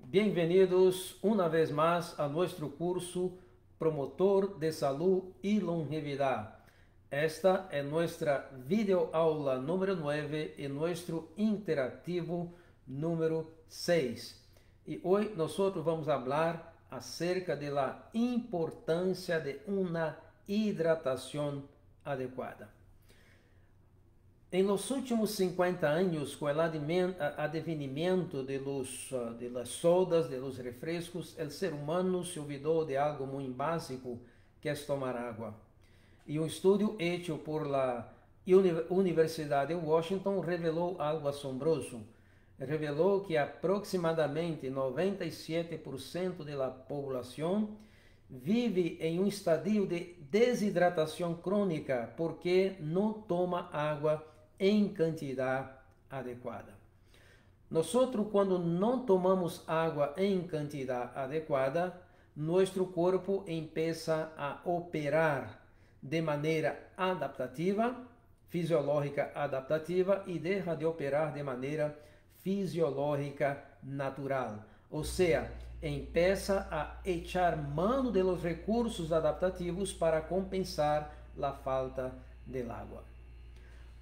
Bienvenidos una vez más a nuestro curso Promotor de Salud y Longevidad. Esta es nuestra videoaula número 9 y nuestro interactivo número 6. Y hoy nosotros vamos a hablar acerca de la importancia de una hidratación adecuada. En los últimos 50 años, con el advenimiento de las sodas, de los refrescos, el ser humano se olvidó de algo muy básico, que es tomar agua. Y un estudio hecho por la Universidad de Washington reveló algo asombroso. Reveló que aproximadamente 97% de la población vive em um estadio de desidratação crônica porque não toma água em quantidade adequada. Nós, quando não tomamos água em quantidade adequada, nosso corpo começa a operar de maneira adaptativa, fisiológica adaptativa, e deixa de operar de maneira fisiológica natural. Ou seja, empieza a echar mano de los recursos adaptativos para compensar la falta del agua.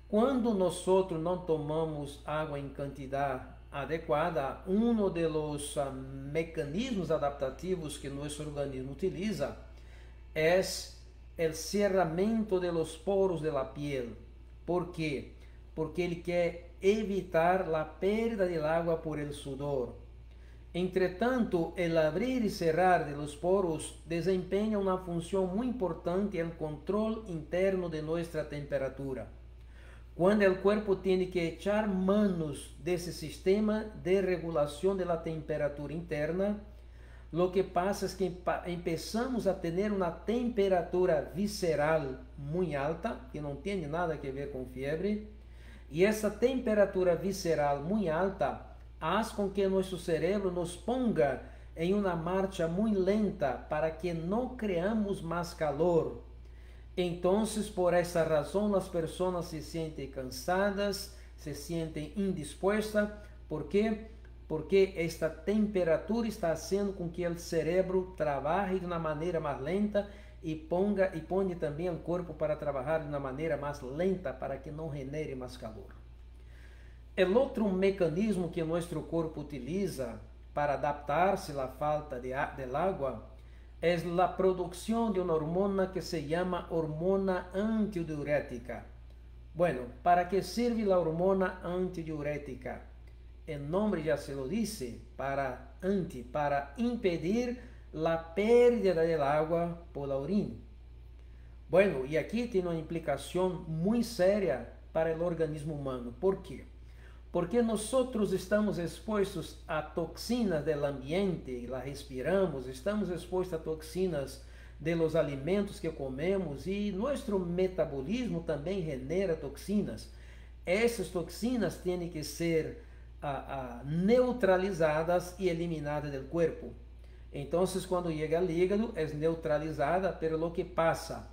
Quando nós não tomamos água em quantidade adequada, um de los mecanismos adaptativos que nosso organismo utiliza é o cerramento de los poros de la piel. ¿Por quê? Porque ele quer evitar a perda de água por el sudor. Entretanto, el abrir y cerrar de los poros desempeña una función muy importante en el control interno de nuestra temperatura. Cuando el cuerpo tiene que echar manos de ese sistema de regulación de la temperatura interna, lo que pasa es que empezamos a tener una temperatura visceral muy alta, que no tiene nada que ver con fiebre, y esa temperatura visceral muy alta faz com que nosso cérebro nos ponga em uma marcha muito lenta para que não creamos mais calor. Então, por essa razão, as pessoas se sentem cansadas, se sentem indispostas. ¿Por quê? Porque esta temperatura está fazendo com que o cérebro trabalhe de uma maneira mais lenta e põe também o corpo para trabalhar de uma maneira mais lenta para que não genere mais calor. O outro mecanismo que nosso corpo utiliza para adaptar-se à falta de água é a produção de uma hormona que se chama hormona antidiurética. Bueno, ¿para qué sirve la hormona antidiurética? El nombre ya se lo dice, para impedir la pérdida del agua por la orina. Bueno, y aquí tiene una implicación muy seria para el organismo humano. ¿Por qué? Porque nosotros estamos expuestos a toxinas del ambiente, las respiramos, estamos expuestos a toxinas de los alimentos que comemos y nuestro metabolismo también genera toxinas. Essas toxinas tienen que ser neutralizadas y eliminadas del cuerpo. Entonces, cuando llega al hígado, es neutralizada, pero lo que pasa,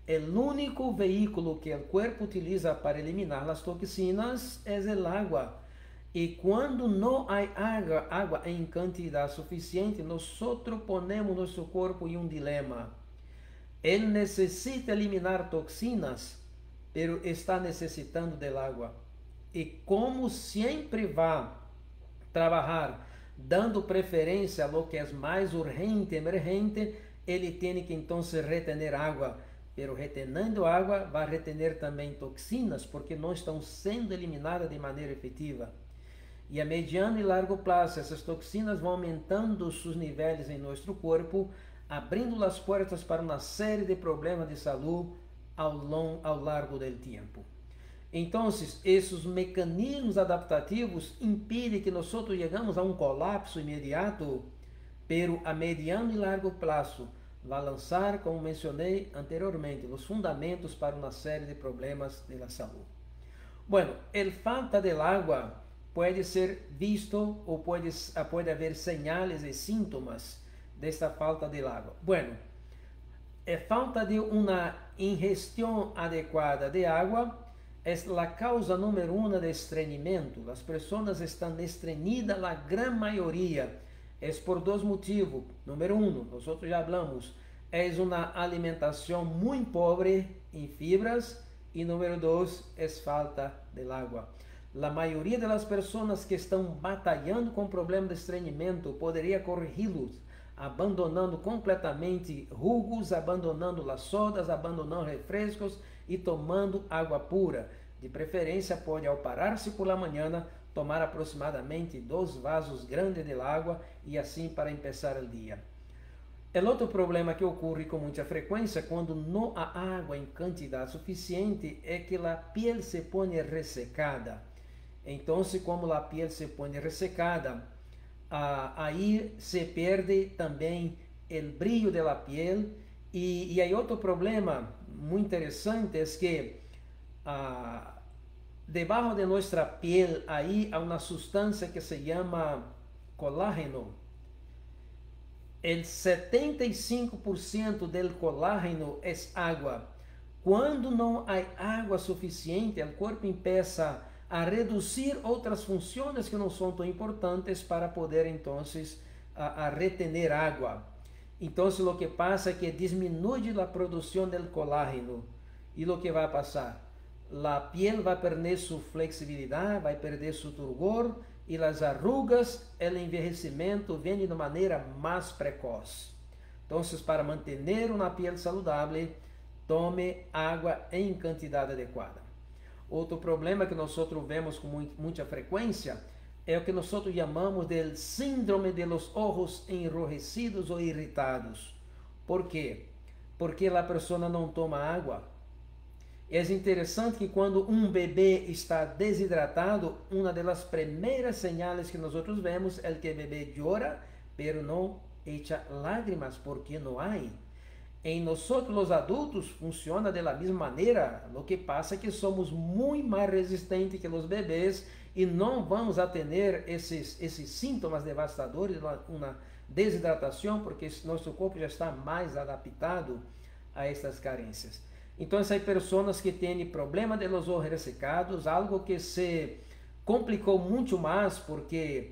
el único vehículo que el cuerpo utiliza para eliminar las toxinas es el agua. Y cuando no hay agua en cantidad suficiente, nosotros ponemos nuestro cuerpo en un dilema. Él necesita eliminar toxinas, pero está necesitando del agua. Y como siempre va a trabajar dando preferência a lo que é mais urgente, emergente, ele tem que então retener água. Pero retenendo água, vai retener também toxinas, porque não estão sendo eliminadas de maneira efetiva. E a mediano e largo prazo, essas toxinas vão aumentando seus níveis em nosso corpo, abrindo as portas para uma série de problemas de saúde ao largo do tempo. Então, esses mecanismos adaptativos impedem que nós chegamos a um colapso imediato, pero a mediano e largo prazo vai lançar, como mencionei anteriormente, os fundamentos para uma série de problemas da saúde. Bueno, a falta de água pode ser visto ou pode haver señales e síntomas desta falta de água. Bueno, a falta de uma ingestão adequada de água é a causa número 1 de estreñimiento. As pessoas estão estreñidas, a grande maioria, É por dois motivos. Número um, nós já falamos, é uma alimentação muito pobre em fibras. E número dois, é falta de água. A maioria das pessoas que estão batalhando com problema de estranhamento poderia corrigi-los, abandonando completamente jugos, abandonando as sodas, abandonando refrescos e tomando água pura. De preferência, pode, ao parar-se por la manhã, tomar aproximadamente 2 vasos grandes de água e assim para começar o dia. O outro problema que ocorre com muita frequência quando não há água em quantidade suficiente é que a pele se põe ressecada. Então, como a pele se põe ressecada, aí se perde também o brilho da pele. E aí outro problema muito interessante é que debaixo de nossa pele aí há uma substância que se chama colágeno. El 75% del colágeno é água. Quando não há água suficiente, o corpo começa a reduzir outras funções que não são tão importantes para poder, então, a retener água. Então, o que passa é que diminui a produção do colágeno. E o que vai passar? A piel vai perder sua flexibilidade, vai perder seu turgor, e as arrugas, o envelhecimento vem de maneira mais precoce. Então, para manter uma pele saudável, tome água em quantidade adequada. Outro problema que nós vemos com muita frequência é o que nós chamamos de síndrome de los ojos enrojecidos ou irritados. Por quê? Porque a pessoa não toma água. É interessante que quando um bebê está desidratado, uma das primeiras señales que nós vemos é que o bebê chora, pero não echa lágrimas, porque não há. Em nós, os adultos, funciona da mesma maneira. O que passa é que somos muito mais resistentes que os bebês e não vamos a ter esses sintomas devastadores, uma desidratação, porque nosso corpo já está mais adaptado a estas carências. Então, há pessoas que têm problema de los ojos ressecados, algo que se complicou muito mais, porque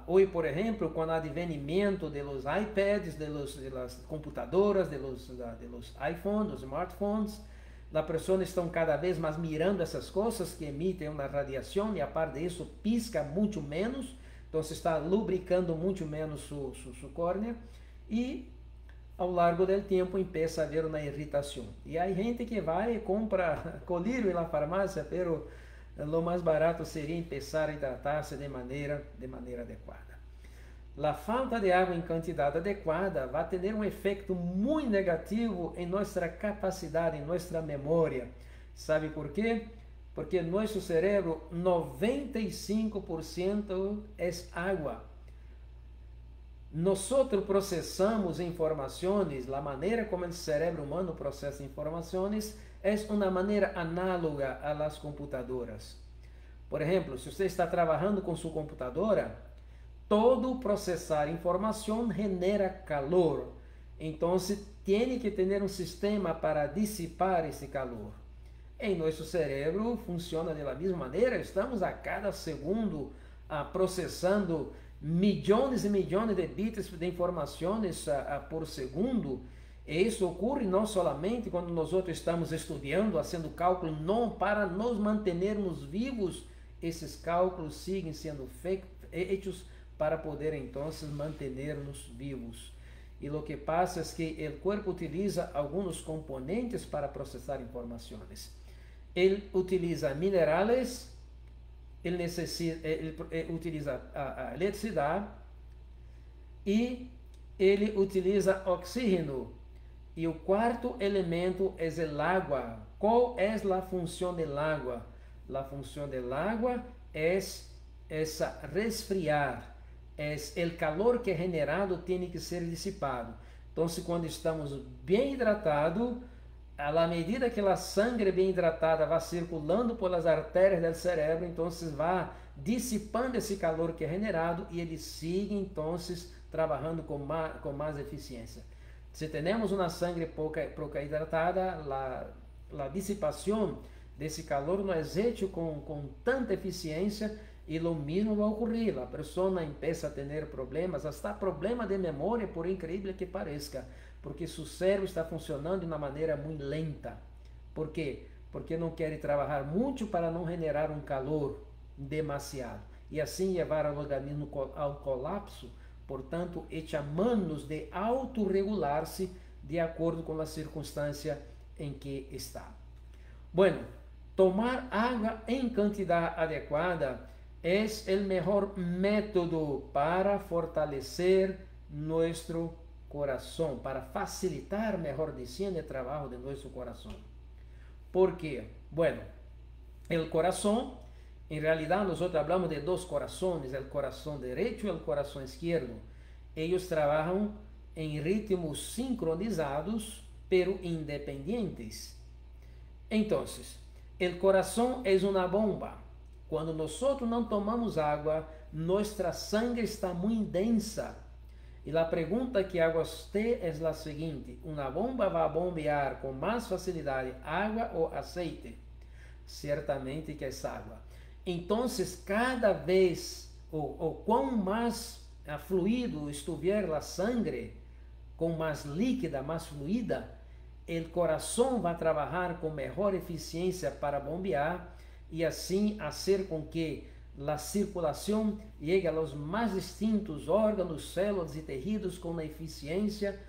hoje, por exemplo, com o advenimento de los iPads, de las computadoras, de los iPhones, dos smartphones, as pessoas estão cada vez mais mirando essas coisas que emitem uma radiação e, a par disso, pisca muito menos, então se está lubricando muito menos sua córnea e ao largo do tempo começa a haver uma irritação. E há gente que vai e compra colírio na farmácia, pero o mais barato seria começar a hidratar-se de maneira adequada. A falta de água em quantidade adequada vai ter um efeito muito negativo em nossa capacidade, em nossa memória. Sabe por quê? Porque nosso cérebro, 95% é água. Nós processamos informações, a maneira como o cérebro humano processa informações é uma maneira análoga às computadoras. Por exemplo, se você está trabalhando com sua computadora, todo processar informação genera calor. Então, tem que ter um sistema para dissipar esse calor. Em nosso cérebro funciona da mesma maneira, estamos a cada segundo processando milhões e milhões de bits de informações por segundo. E isso ocorre não somente quando nós estamos estudando, fazendo cálculos, não para nos mantermos vivos. Esses cálculos seguem sendo feitos para poder então manter-nos vivos. E o que passa é que o corpo utiliza alguns componentes para processar informações. Ele utiliza minerais, ele utiliza a eletricidade e ele utiliza oxígeno. E o quarto elemento é o água. Qual é a função do água? A função do água é resfriar. O calor que é generado tem que ser dissipado. Então, quando estamos bem hidratados, à medida que a sangue bem hidratada vai circulando pelas artérias do cérebro, então vai dissipando esse calor que é generado e ele sigue então trabalhando com mais eficiência. Se temos uma sangue pouco hidratada, a dissipação desse calor não é feito com tanta eficiência Y lo mismo va a ocurrir, la persona empieza a tener problemas, hasta problemas de memoria, por increíble que parezca, porque su cerebro está funcionando de una manera muy lenta. ¿Por qué? Porque no quiere trabajar mucho para no generar un calor demasiado y así llevar al organismo ao colapso. Portanto, echa manos de autorregular-se de acordo com a circunstância em que está. Bueno, tomar agua em quantidade adequada é o melhor método para fortalecer nosso coração, para facilitar, mejor diciendo, o trabalho de nosso coração. ¿Por quê? Bueno, o coração, em realidade, nós falamos de dois corações, o coração direito e o coração esquerdo. Eles trabalham em ritmos sincronizados, pero independientes. Então, o coração é uma bomba. Quando nós não tomamos água, nossa sangue está muito densa. E a pergunta que hago a você é a seguinte: uma bomba vai bombear com mais facilidade água ou aceite? Certamente que é água. Então, cada vez, ou quão mais fluido estiver a sangre, com mais líquida, mais fluida, o coração vai trabalhar com melhor eficiência para bombear e assim fazer com que a circulação chegue aos mais distintos órgãos, células e tecidos com a eficiência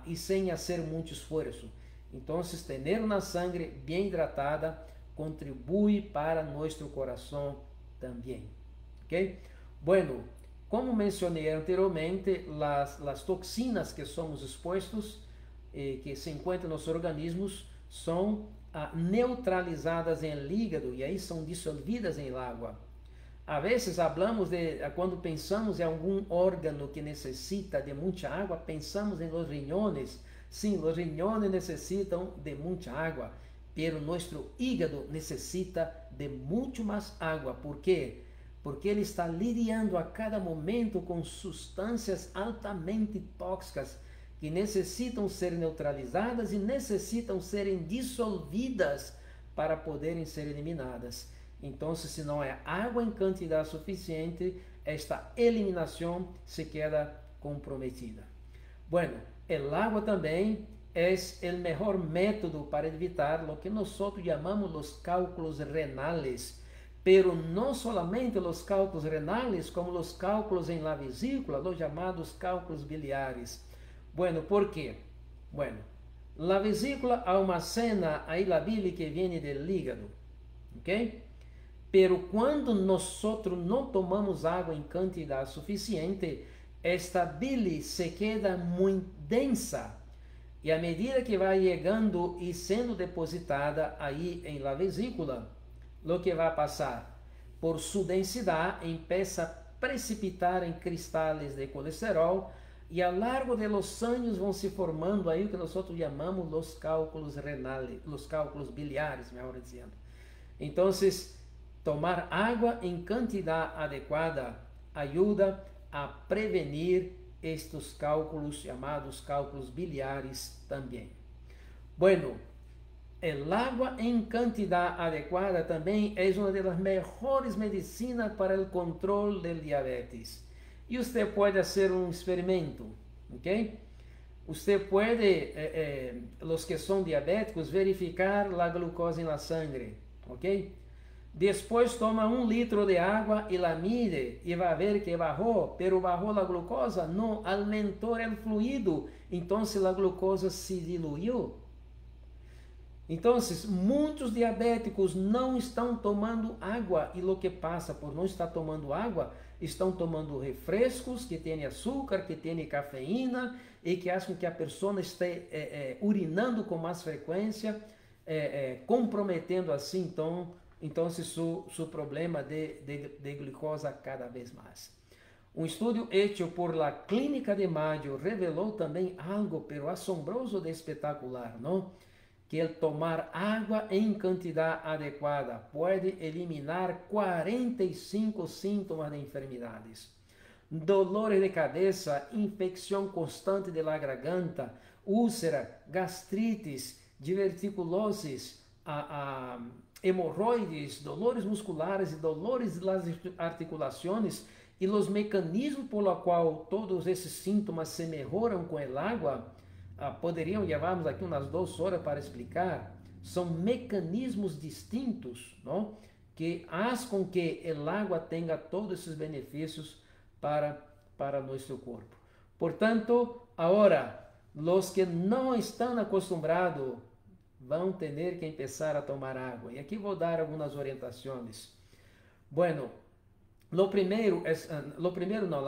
e sem fazer muito esforço. Então, ter uma sangue bem hidratada contribui para nosso coração também. ¿Ok? Bueno, como mencionei anteriormente, as toxinas que somos expostos, que se encontram nos organismos, são neutralizadas em hígado e aí são dissolvidas em água. A vezes hablamos de, quando pensamos em algum órgão que necessita de muita água, pensamos em los riñones. Sim, os riñones necessitam de muita água, pero nosso hígado necessita de muito mais água. ¿Por quê? Porque ele está lidiando a cada momento com substâncias altamente tóxicas que necessitam ser neutralizadas e necessitam serem dissolvidas para poderem ser eliminadas. Então, se não é água em quantidade suficiente, esta eliminação se queda comprometida. Bueno, el agua também é o melhor método para evitar o que nós chamamos os cálculos renales, pero não solamente os cálculos renales, como os cálculos em la vesícula, os chamados cálculos biliares. Bueno, ¿por quê? Bueno, la vesícula almacena aí la bile que vem do hígado, ¿ok? Pero quando nós não tomamos água em quantidade suficiente, esta bile se queda muito densa. E à medida que vai chegando e sendo depositada aí em la vesícula, o que vai passar? Por sua densidade, empieza a precipitar em cristais de colesterol e ao largo de los anos vão se formando aí o que nós chamamos os cálculos renales, os cálculos biliares, melhor dizendo. Então, tomar água em quantidade adequada ajuda a prevenir estes cálculos chamados cálculos biliares também. Bueno, el agua em quantidade adequada também é uma das melhores medicinas para o controle do diabetes. E você pode fazer um experimento, ok? Você pode, os que são diabéticos, verificar a glucose na sangre, ok? Depois toma 1 litro de água e la mide e vai ver que bajou, pero bajou a glucosa, não aumentou o fluido, então a glucosa se diluiu. Então, muitos diabéticos não estão tomando água e o que passa por não estar tomando água, estão tomando refrescos que têm açúcar, que têm cafeína e que fazem com que a pessoa esteja urinando com mais frequência, comprometendo assim, então seu problema de glicose cada vez mais. Um estudo feito por la Clínica de Mayo revelou também algo, pero assombroso de espetacular, não? Que el tomar água em quantidade adequada pode eliminar 45 síntomas de enfermidades. Dolores de cabeça, infecção constante de la garganta, úlcera, gastrites, diverticuloses, hemorroides, dolores musculares e dolores das articulações e os mecanismos por los qual todos esses sintomas se melhoram com o água, poderiam levarmos aqui umas 2 horas para explicar. São mecanismos distintos, não? Que fazem com que o água tenha todos esses benefícios para nosso corpo. Portanto, agora, os que não estão acostumados vão ter que começar a tomar água. E aqui vou dar algumas orientações. Bueno, a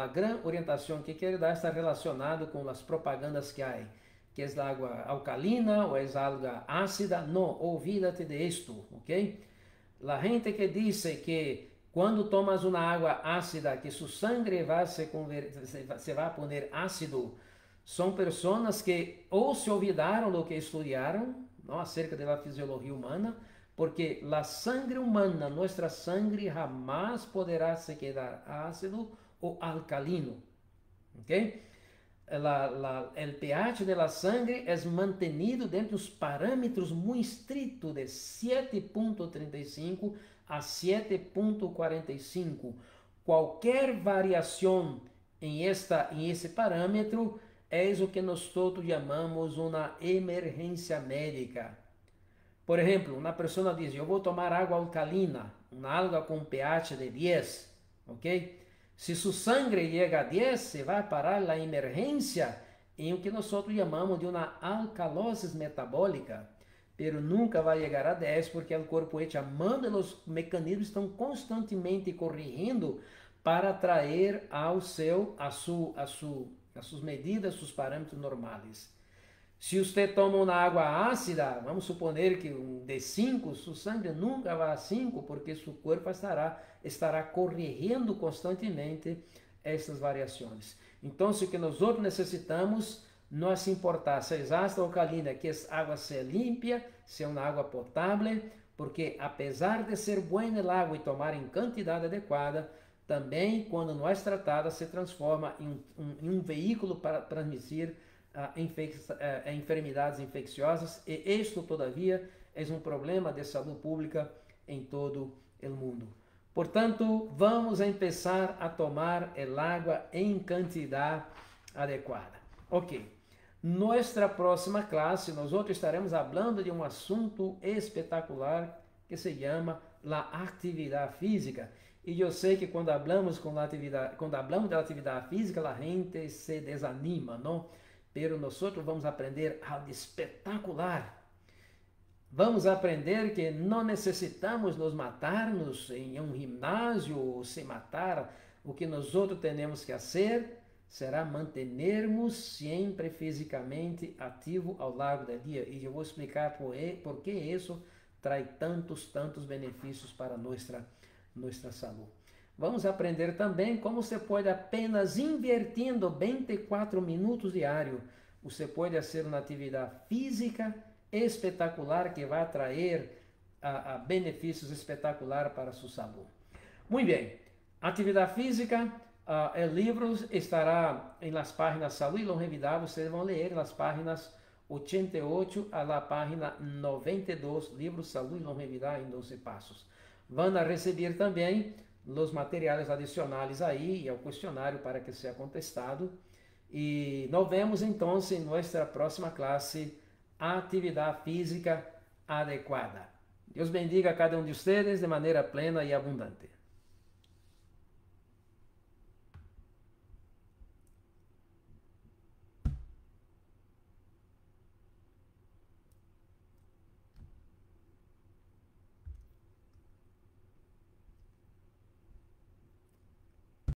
gran orientação que quero dar está relacionado com as propagandas que há, que é a água alcalina ou é a água ácida. Não, olvídate de esto, ok? La gente que diz que quando tomas uma água ácida, que su sangre se vai poner ácido, são pessoas que ou se olvidaram do que estudaram, não, acerca da fisiologia humana, porque a sangre humana, nossa sangre, jamais poderá se quedar ácido ou alcalino, ok? El pH de la sangre é mantenido dentro dos parâmetros muito estritos de 7.35 a 7.45. Qualquer variação em esse parâmetro é o que nós todos chamamos uma emergência médica. Por exemplo, uma pessoa diz, eu vou tomar água alcalina, uma água com pH de 10, ok? Se sua sangre chega a 10, se vai parar a emergência em o que nós chamamos de uma alcalose metabólica, pero nunca vai chegar a 10 porque o corpo está amando, os mecanismos estão constantemente corrigindo para trazer a suas medidas, seus parâmetros normais. Se você toma uma água ácida, vamos suponer que de 5, sua sangue nunca vai a 5, porque seu corpo estará corrigindo constantemente essas variações. Então, o que nós necessitamos não é se importar se é ácida ou alcalina, que a água seja limpa, seja uma água potável, porque apesar de ser boa no água e tomar em quantidade adequada, também, quando não é tratada, se transforma em um veículo para transmitir enfermidades infecciosas, e isto, todavia, é um problema de saúde pública em todo o mundo. Portanto, vamos começar a tomar el água em quantidade adequada. Ok. Nossa próxima classe, nós estaremos falando de um assunto espetacular que se chama a atividade física. E eu sei que quando hablamos da atividade física, a gente se desanima, não? Pero nós vamos aprender algo espetacular. Vamos aprender que não necessitamos nos matarmos em um ginásio ou se matar. O que nós temos que fazer será mantermos sempre fisicamente ativo ao longo do dia. E eu vou explicar por que isso traz tantos benefícios para nossa saúde. Vamos aprender também como você pode, apenas invertindo 24 minutos diários, você pode fazer uma atividade física espetacular que vai trazer benefícios espetaculares para a sua saúde. Muito bem, atividade física, o livro estará em las páginas Saúde e Longevidade, vocês vão ler nas páginas 88 a la página 92, livro Saúde e Longevidade em 12 passos. Vão receber também os materiais adicionais aí e o questionário para que seja contestado. E nos vemos então em nossa próxima classe, atividade física adequada. Deus bendiga a cada um de vocês de maneira plena e abundante.